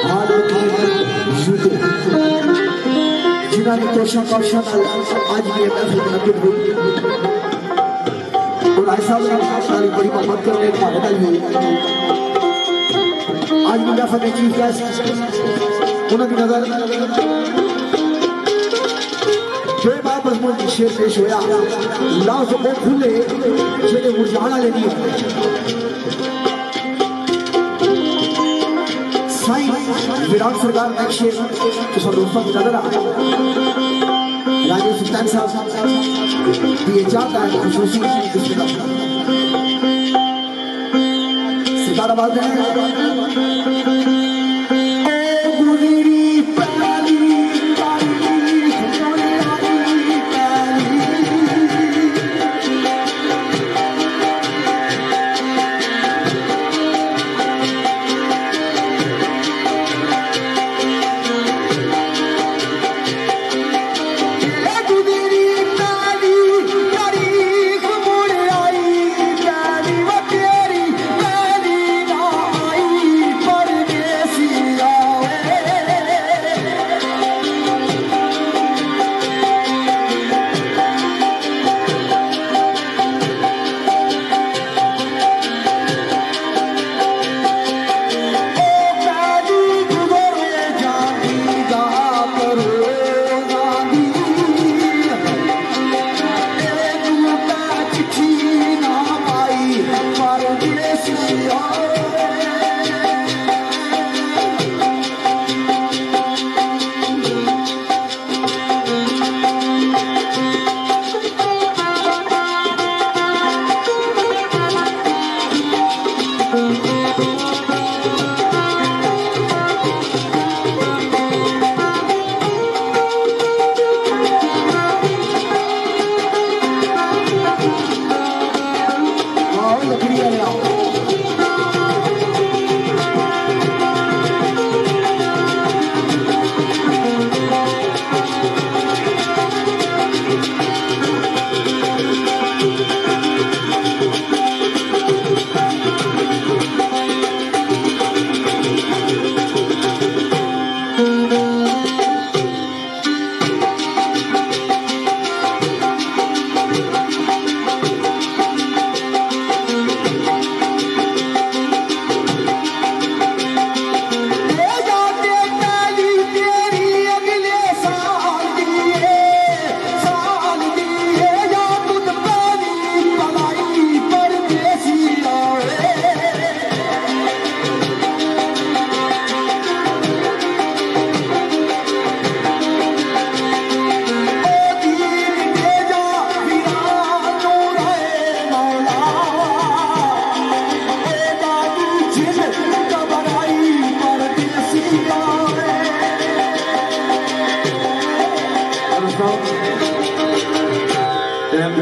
हालों की जूते जिन्होंने कोशिश आज भी मुनक़िद हुई और ऐसा सारी बड़ी मोहब्बत करने का बदल हुई आज मुजाफर ने चीफ गेस्ट उनकी नजर बेबाबस मुझे शेर पेश होया लाज वो खुले जेने मुरझाना लेनी साईं विराट सरकार का शेर तो सब दोस्तों की नजर आ राजेश सुल्तान साहब दिए जाता है खुशूसी सितारा बात है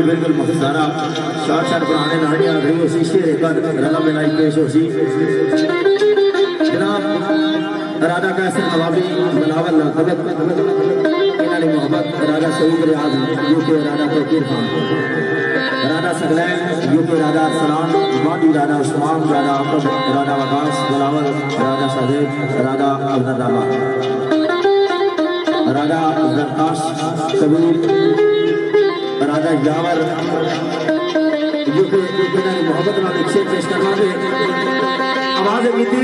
बिल्कुल मखसारा शार शार पुराने नाड़ियां गई उसी शेर का रला मिलाई पेश होसी जनाब राजा कैसर नवाबी बिलावल भगत इन्हां दी मोहब्बत राजा सईद रियाज यूके राजा फकीर खान राजा सगलैन यूके राजा सलाम मादी राजा उस्मान राजा अकब राजा वकास बिलावल राजा सदेव राजा अब्दुल्लाह राजा जरताश कबीर राजा यावर मोहब्बत नाल एक शेर पेश करवा दे आवाज की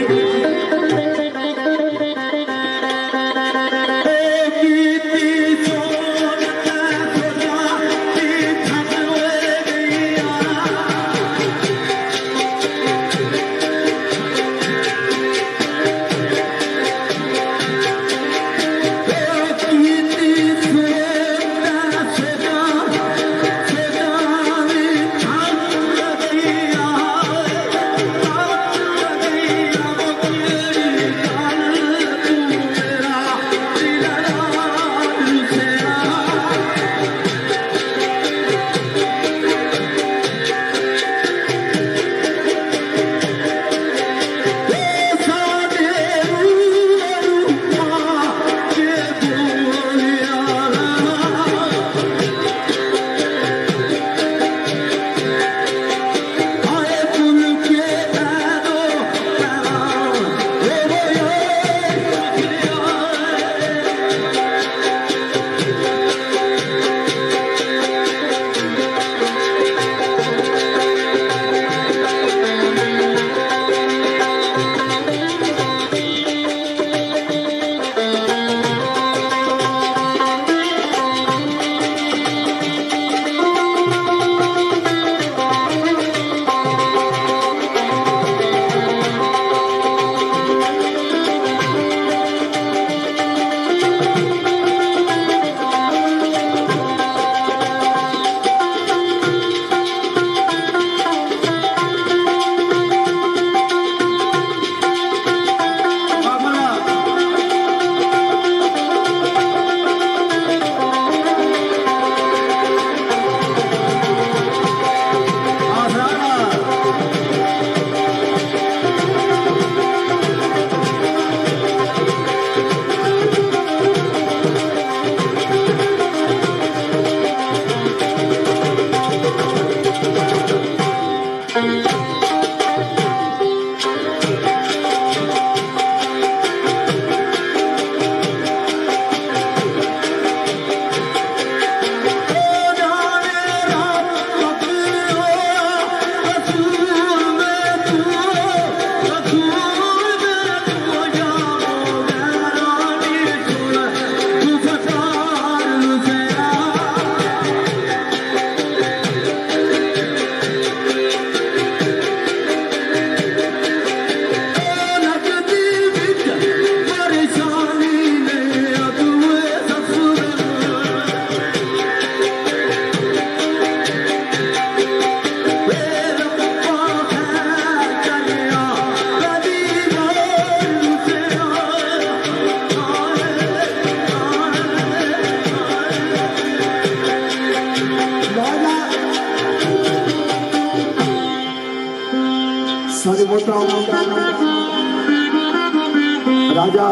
राजा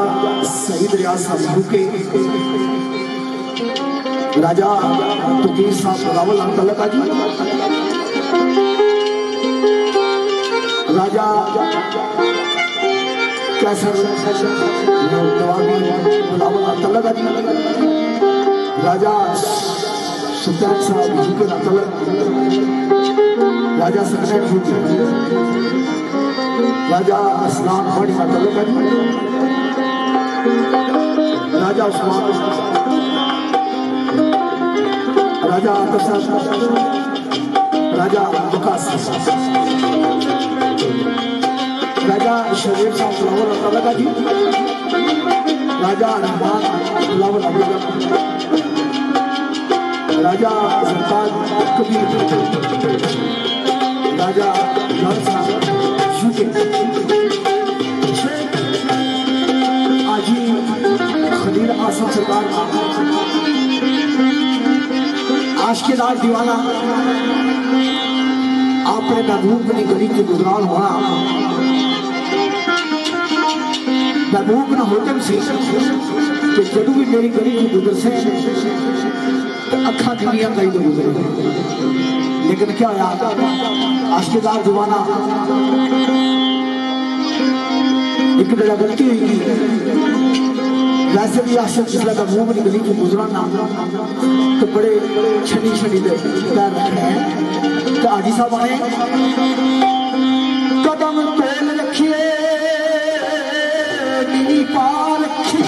सईद रियाज साहब यूके, राजा तुकीर साहब रावल तलका जी, राजा कैसर रावल तलका जी, राजा सुल्तान साहब यूके तलक, राजा सगलैन यूके, राजा असलाम बड़ी तलका जी, राजा उस्मान, राजा राजा वकास, राजा शरीफ साहब तलका जी, राजा रहमान लावल अब्दुल्ला, राजा सरताज कबीर, राजा जॉन साहब यूके, आजी खलील आसम सरकार, आशिक़-ए-दार दीवाना, आपने महबूब की गली के गुजरान होना, महबूब ना होटल से कि जदू भी मेरी गली की गुजर से तो अखा दुनिया कई तो गुजरे, लेकिन क्या याद आशिक़-ए-दार दीवाना एक जगह गलती हुई, वैसे भी आशिक़ जिसला महबूब की गली की गुजराना तो बड़े छनी छनी दे पैर रखने हैं। तो हाजी साहब आए, कदम तोल रखिए नी पाल रखी,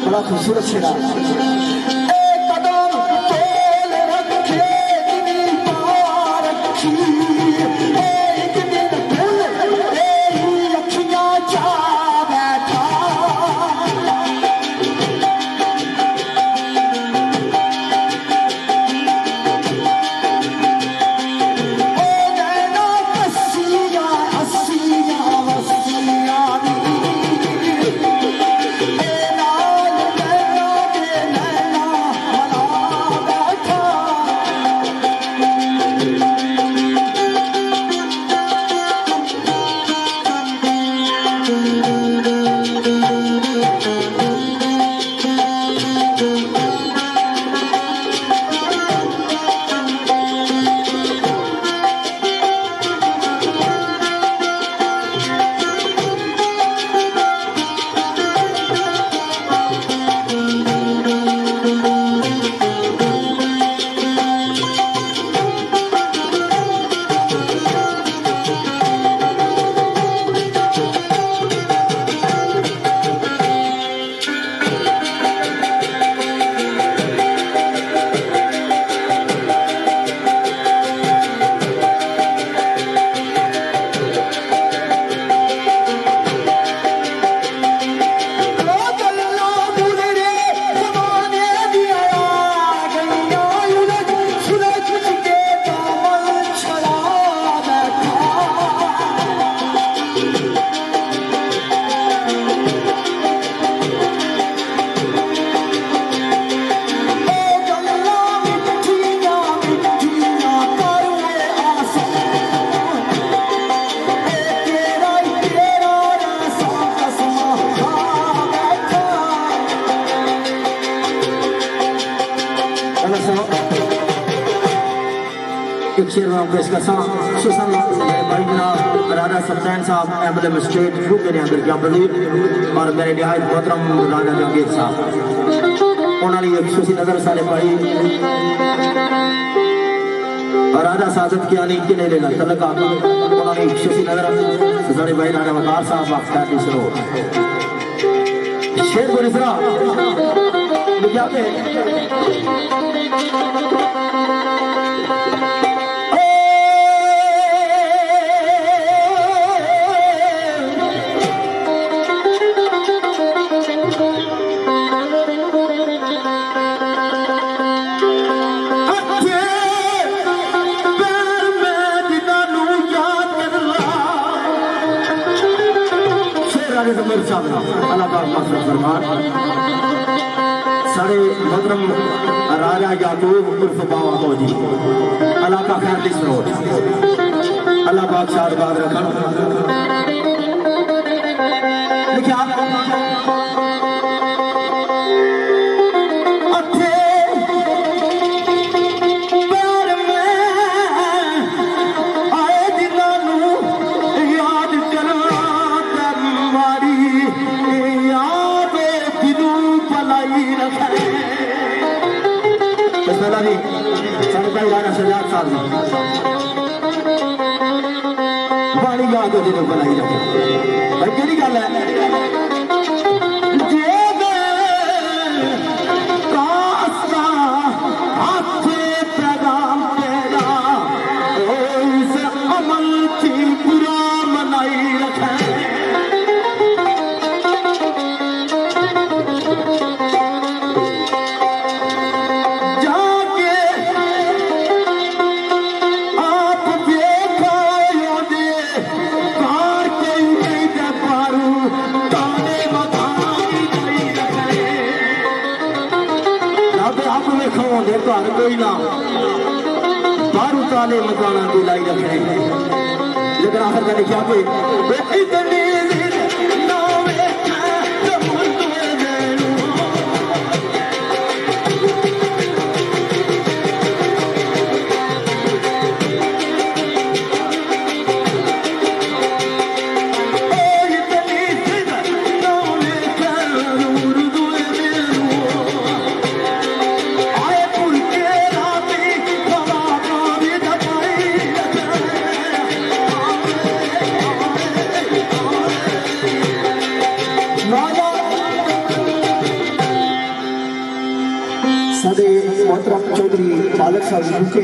बड़ा खूबसूरत शेरा, कदम तोल रखे नी पाल रखी, एक दिन फूल रखियां जा बैठा, पेश कर सुसन भाई जनाब राजा सल्तान साहब एमएलए स्टेट यूके ने अंदर क्या प्रदीप और मेरे निहायत मोहतरम राजा जंगीर साहब उन्होंने एक खुशी नजर सारे भाई और राजा सादत की आने के नहीं लेना तलका उन्होंने एक खुशी नजर सारे भाई राजा वकार साहब वाकई सुनो शेर को निसरा क्या पे सारे मोहतरम राजा याकूब उर्फ बाबा फौजी अल्लाह का खैर रोड अल्लाह पाक शाद बाद रखन मेरे भाई राणा सजाद साहब ने बाणी गा के दिल बनाई रखे भाई केड़ी गल है घर कोई ना बारू ताले मकाना की लाई रखे लेकिन आखिर का लिखा पे चौधरी बालक साहब फूके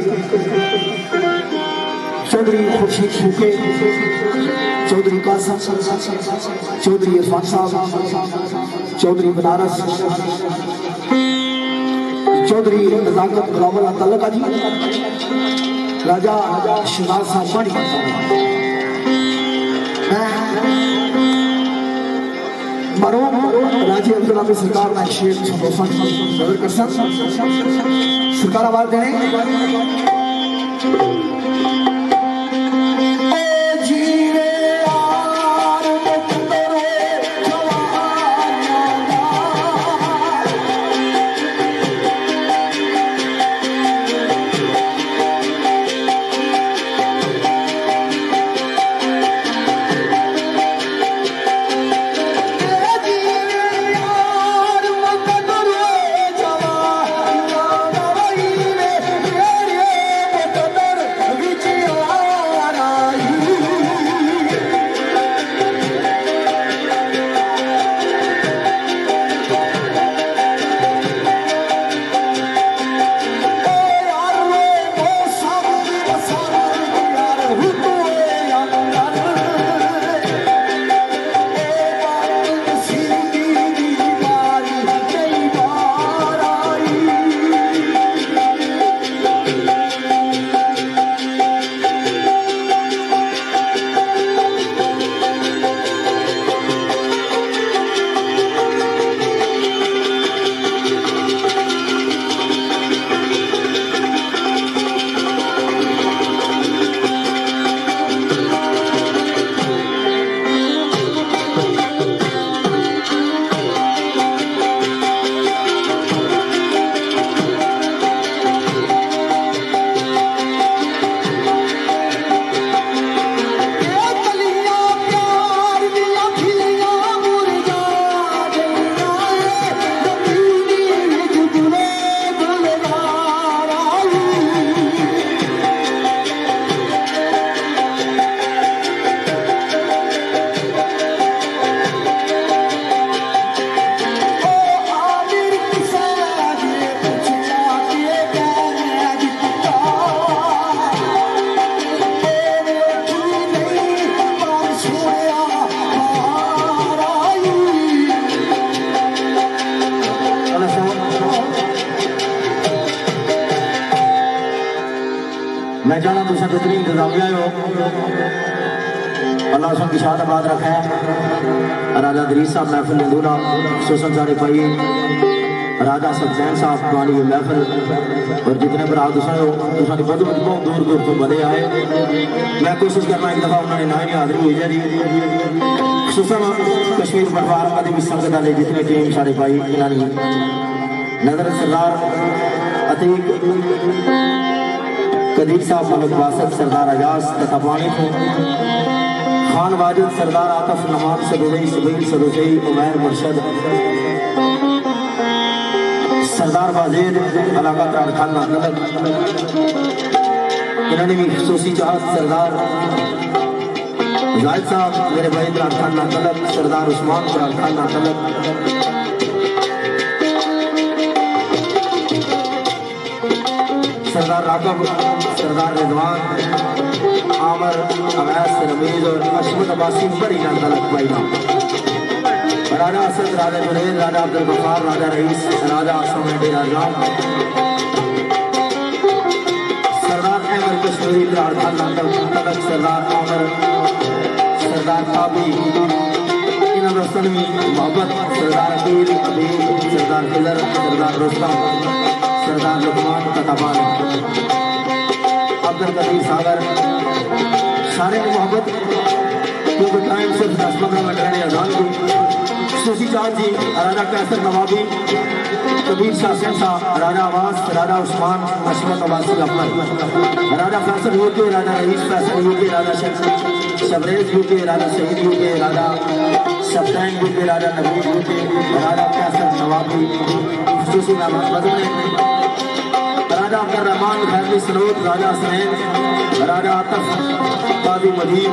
चौधरी खुर्शीद फूके चौधरी कासम चौधरी इरफान साहब चौधरी बनारस चौधरी नजाकत गुलाम तल्लका जी राजा शिवाज साहब बड़ी मरोम राजी अब्दुल हाफिज सरकार ना शेख नजर कर सरकार आवाज देने मैं जाना तुम जितनी इंतजामिया हो अल्लाह सुन की शाद आबाद रखा है राजा दरीस साहब महफिल नंदूरा सुसन सारे भाई राजा सफजैन साहब पुरानी महफिल और जितने भरा तुसा हो तुसा बहुत दूर दूर तो बड़े आए मैं कोशिश करना एक दफ़ा उन्होंने ना ही हाजिरी हुई है जी सुसन कश्मीर पटवार अदबी संगत वाले जितने टीम सारे भाई इन्होंने नजर सरदार अतीक कदीर साहब मलिक बासत सरदार अजाज तथा पानी थे खान वाजिद सरदार आतफ नमाज सदुजई सुबैल सदुजई उमैर मुर्शद सरदार बाजेद इलाका त्राण खाना तलक इन्होंने भी खसूसी चाहत सरदार जाहिद साहब मेरे भाई त्राण खाना तलक सरदार उस्मान त्राण खाना तलक सरदार राघव सरदार रिजवान आमर अवैस रमीज और अशमत अब्बासी बड़ी नाम तलक भाई नाम राजा असद राजा जुनैद राजा अब्दुल गफ्फार राजा रईस राजा आसम डेरा राम सरदार अहमद कश्मीरी प्रार्थना तलक सरदार आमर सरदार काबी इन रस्तनवी मोहब्बत सरदार अकील अबीब सरदार खिजर सरदार रुस्तम सरदार लुकमान कताबान अब्दुल कदीर सागर सारे की मोहब्बत क्योंकि टाइम सिर्फ 10-15 मिनट रहने अजान की सुसी चाँद जी राजा कैसर नवाबी कबीर शाह सेंसा राजा आवास राजा उस्मान अशमत अब्बासी अकबर राजा फैसल यूके राजा रईस फैसल यूके राजा शबरेज यूके राजा शहीद यूके राजा सप्तैन यूके राजा नबीब यूके राजा कैसर नवाबी सुसी नाम बदले राजा अब्दुल रहमान फैमिली सनोद राजा सनैन राजा आतफ काजी मदीन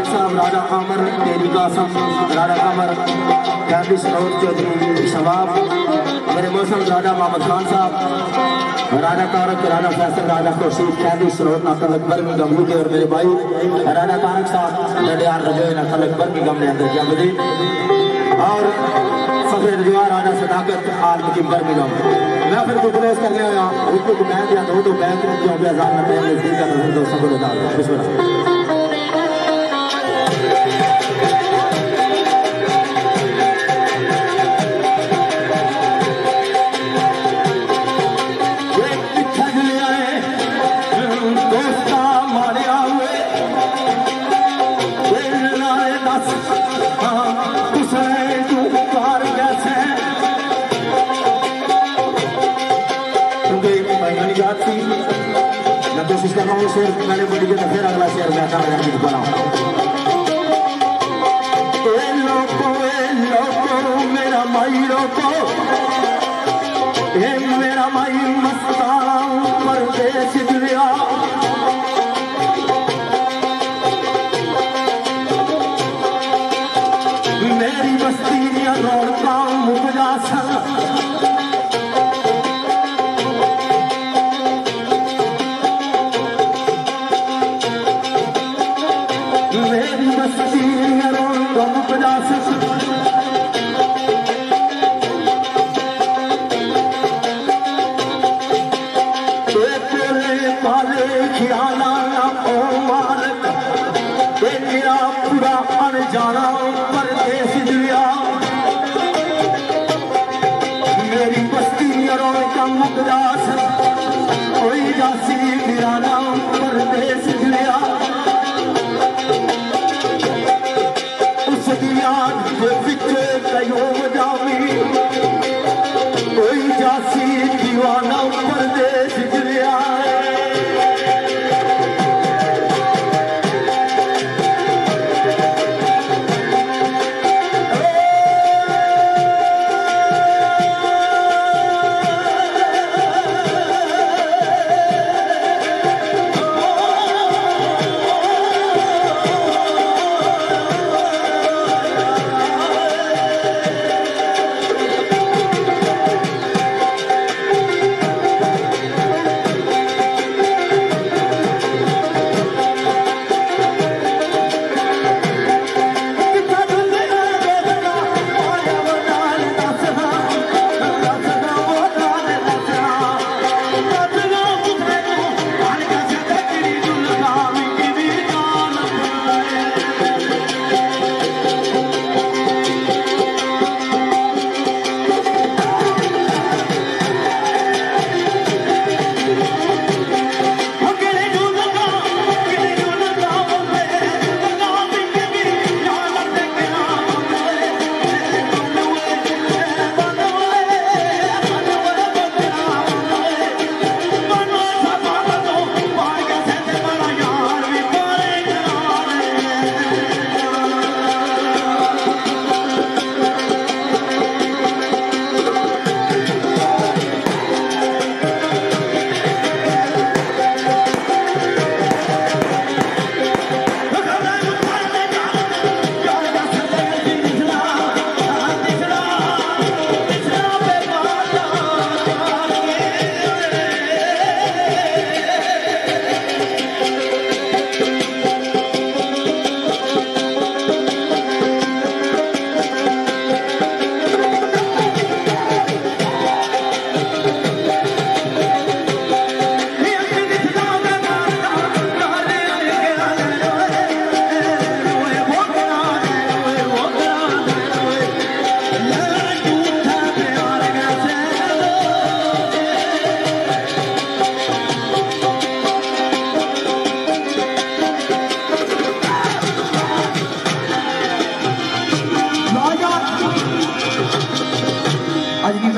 साहब राजा कामर तेरी कासम राजा कामर फैमिली सनोद चौधरी शबाब मेरे मौसम राजा मोहम्मद खान साहब राजा तारक राजा फैसल राजा खुर्शीद फैमिली सनोद नाकल अकबर में गमू के और मेरे भाई राजा तारक साहब लडियार रजोए नाकल अकबर की गम ने अंदर जमदी और फखर रजवा राजा सदाकत आल मुकिबर में गम मैं फिर को क्लोज करने आया रुको को मैं दिया दो बैंक में जो भी आजाद में पहले नजदीक का नजर दो सब बता बिस्मिल्लाह कोशिश कर रहा हूँ शेर मैंने बड़ी जगह फिर अगला शेर बैठा है मेरा माई रोको मेरा माई मस्ताना परदेश दुनिया मेरी बस्ती रोड़ता मुझा सन जाना परदेश दुनिया मेरी बस्ती का मुकदास कोई जासी मेरा नाम परदेश दुनिया उस याद के पीछे कयो जावी कोई जासी दीवाना परदेश दुनिया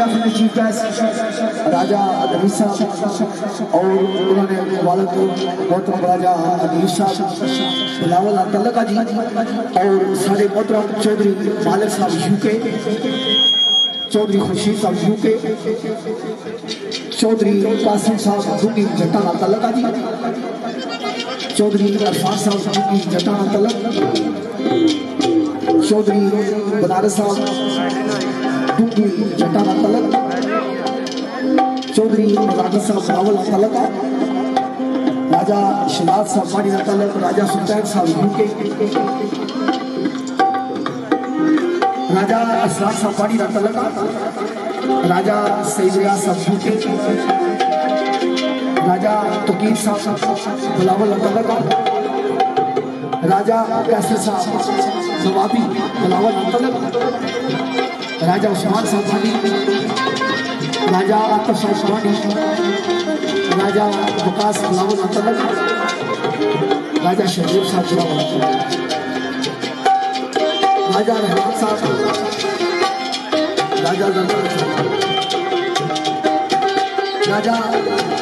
महफिल में चीफ गेस्ट राजा अदनीस साहब और उन्होंने वालिद मोहतरम राजा अदनीस साहब बिलावल तलका जी और सारे मोहतरम चौधरी मालिक साहब यूके, चौधरी खुर्शीद साहब यूके, चौधरी कासिम साहब दुगी जटाना तलका जी, चौधरी अरफान साहब दुगी जटाना तलक, चौधरी बनारस साहब दुगी जटाना तलक, चौधरी राजा साहब रावल तलका, राजा शिलाद साहब मानी तलक, राजा सुल्तान साहब यूके, राजा असरार साहब पानी तलका, राजा सईद रियाज साहब यूके, राजा तकीर साहब बिलावल तलका, राजा कैसर साहब नवाबी बिलावल तलक, राजा उस्मान साहब पानी, राजा आतिफ साहब पानी, राजा वकास बिलावल तलक, राजा शरीफ साहब बिलावल तलक, राजा रहमान साहब, राजा दरबार साहब, राजा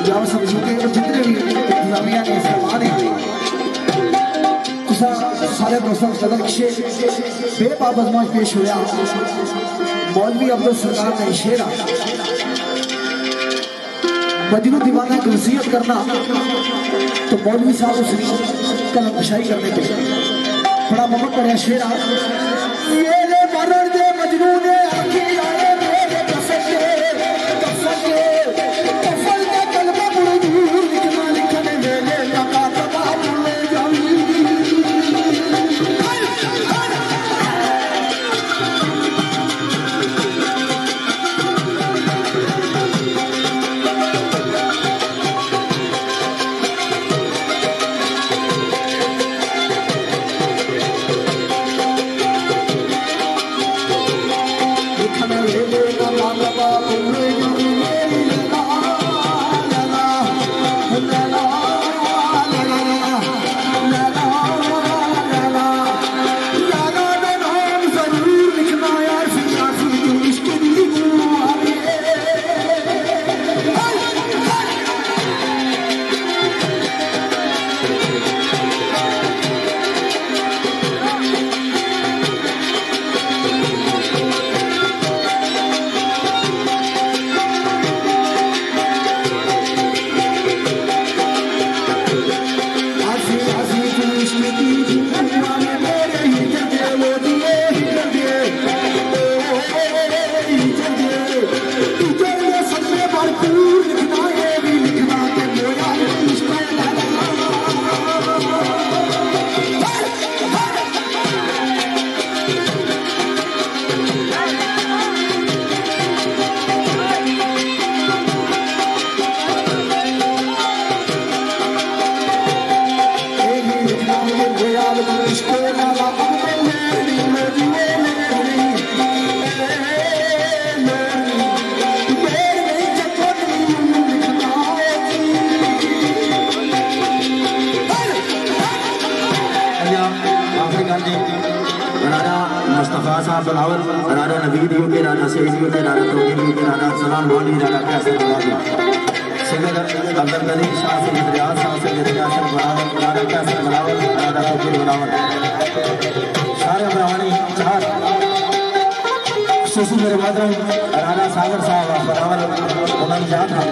जाव समझू के जितने भी इंतजामिया ने इस्तेमाल है सारे दोस्तों सदर के बेबाबत मौज पेश हुआ मौलवी अब्दुल सरकार ने शेरा मजनू दीवाना की वसीयत करना तो मौलवी साहब उस कलम कशाई करने के लिए बड़ा ममक कर शेरा ये मरण दे मजनू ने आखी आए मेरे कफल का कलमा बुरी दूर लिखना लिखने मेले लगा तबाह ले जाऊं मुस्तफ़ा साहब बिलावल, राजा नवीद यूके, राजा सईद यूके, राजा तौहीद यूके, राजा सलाम वाली, राजा कैसर वाली, सैयद अब्दुल करीम शाह सैयद रियाज शाह सैयद कैसर बिलावल, राजा कैसर बिलावल, राजा तौहीद बिलावल, सारे ब्राह्मणी चार सुसु मेरे बदरम राजा सागर साहब बिलावल उन्होंने जात है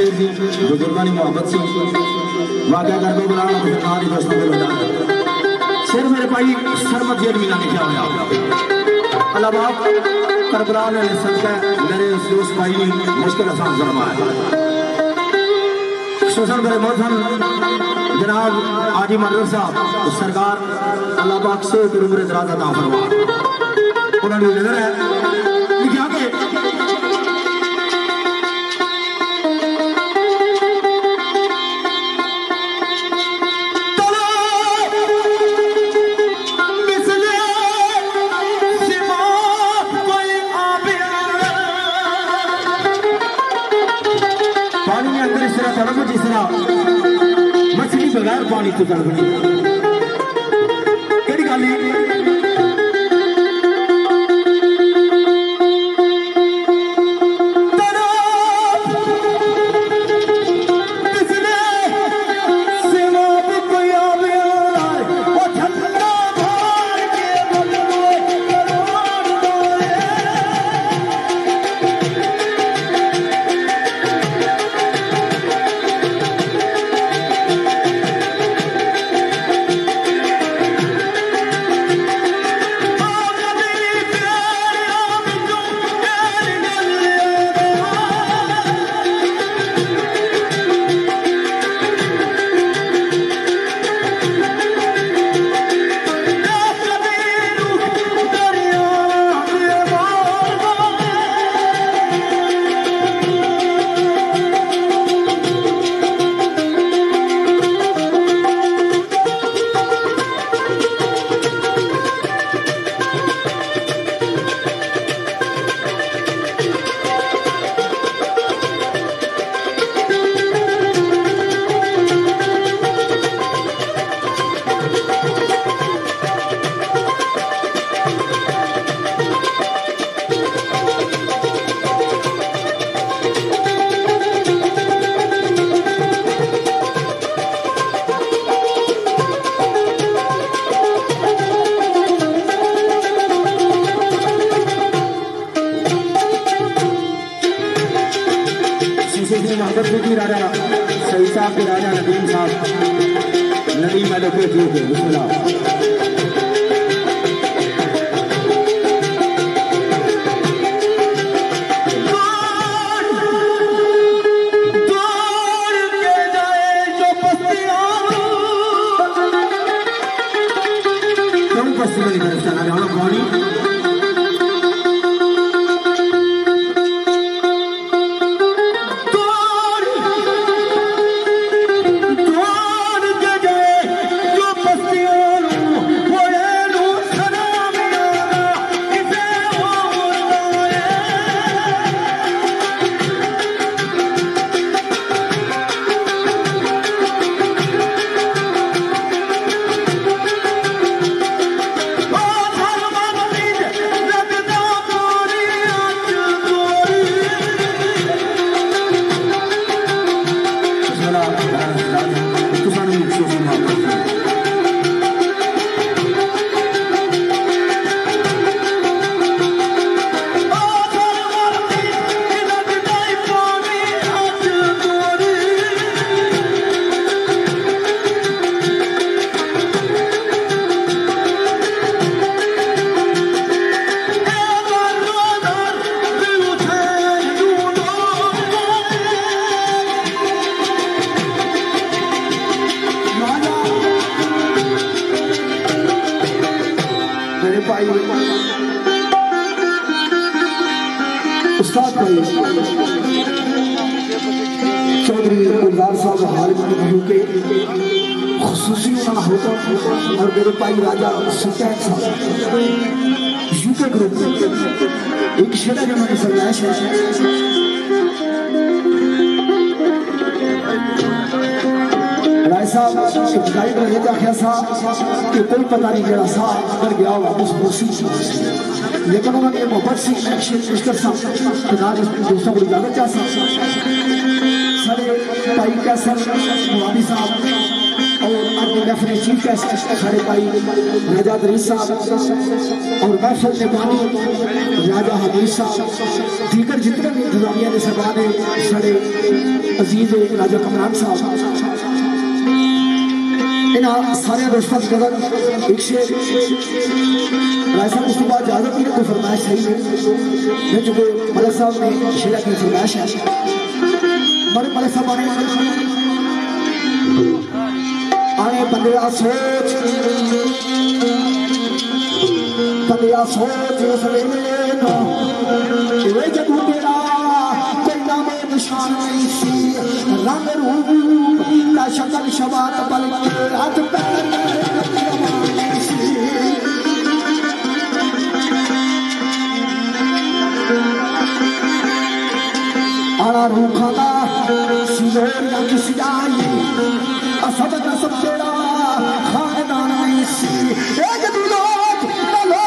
शेर दी बुजुर्गों की मोहब्बत सी वाकया कर बुला मुसलमान के दोस्तों को लगा शेर मेरे भाई सरमत जेल मीना लिखा हुआ अल्लाह बाप करबला ने सदका मेरे उस दोस्त भाई ने मुश्किल आसान फरमाया शोषण मेरे मौजन जनाब आजी मदर साहब सरकार अल्लाह पाक से उम्र दराज अता फरमा उन्होंने नजर है लिखा के पानी में अंदर इस तरह तड़प जिस तरह मछली बगैर पानी तो तड़पनी केड़ी गल राजा सही साहब के राजा नदीम साहब नदीम एडवोकेट जी थे बिस्मिल्लाह उस्ताद भाई चौधरी गुलजार साहब हाल के खुसूसी उन्होंने होता और मेरे भाई राजा सुल्तान साहब यूके ग्रुप एक शेरा जो मैंने फरमाइश है राय साहब इब्तदाई में ये आख्या सा कि कोई पता नहीं जरा सा अंदर गया हुआ उस मुर्सी लेकिन उन्होंने ये मोहब्बत सी एक्शन मुश्किल सा खुदा ने दोस्तों को इजाजत चाह सारे भाई कैसर मुरादी साहब और अपने महफिल चीफ गेस्ट सारे भाई राजा दरीस साहब और महफिल ने पानी राजा हमीद साहब दीगर जितने भी इंतजामिया ने सरकार ने सारे अजीज राजा कमरान साहब इन्होंने सारे दोस्तों की नजर एक शेर राय साहब उसके बाद ज़्यादा की कोई फरमाइश सही नहीं चूँकि मलिक साहब ने शेरा की फरमाइश है मलिक साहब आने बंदिया सोच उस वेले नो ये जदू तेरा कोई नाम निशान नहीं सी रंग रूप ना शक्ल शबात बल्कि हाथ पैर आला रूखा का सियोर या किसी आई असद का सब तेरा खानदान नहीं सी एक दुलोक नलो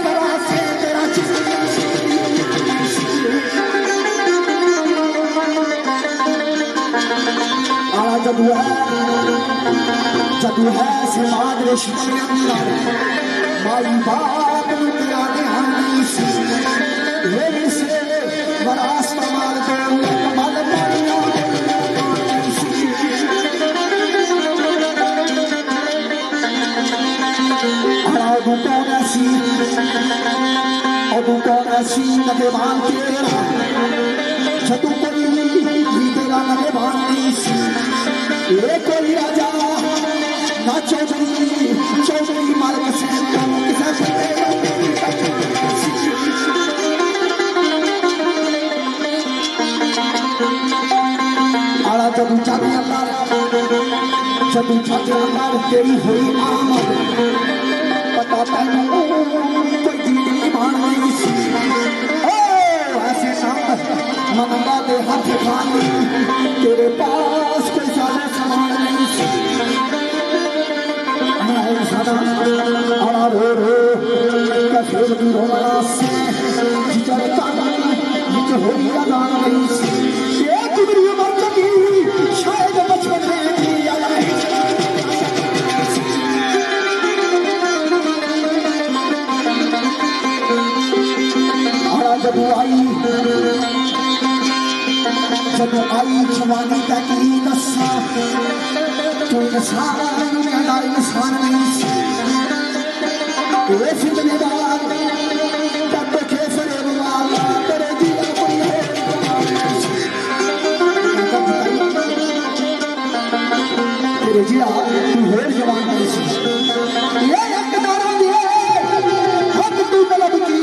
करा से तेरा आला जदू है समाज रेशमी अंदर माई बाप नु तेरा ध्यान नहीं सी ये से बरास मार दो कमाल पानिया ऐसी नगेबान तेरा जदू कोई तेरा नगेबान नहीं सी ये कोई राजा ना चौधरी मालिक से आला जदू चाबी अंदर तेरी हुई आमद पता तैनू कोई दीनी ईमान नहीं सी ऐसे नाम मंगा दे हाथ खाली तेरे पास कोई ज्यादा सामान नहीं सी आला रो कफेर की रोना से जिधर ताना जिधर होगी अदान नहीं सी ये कुदरी मर चुकी शायद बचपन में भी आया जब आई जवानी तक ही नशा तो इंसान नहीं ये फितनेदार तब के फरेबदार तेरे दिया तेरे जिया तू होर जवान नहीं ये एक नारा दिए हम तू तलब की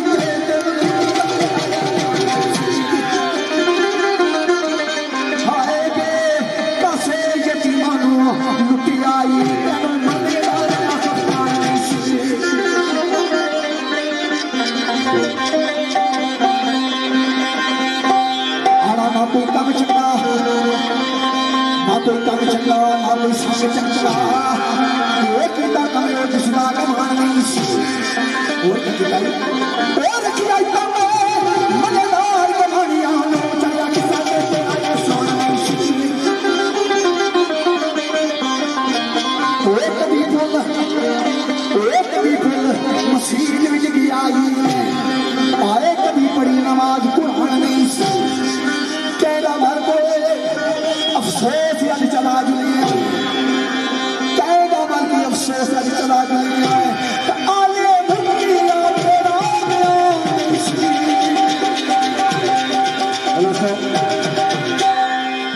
कोई काम चंगा ना कोई संग चंगा ये किता कमरे जिसका कमान नहीं सी और किता कम मजेदार कहानियां नो चला किसा के तेरा सोन नहीं सी ओए कभी फूल मसीह विच गया आए कभी पढ़ी नमाज कुरान नहीं सी अफसोस चला जुलिया अफसोस चला जुलिया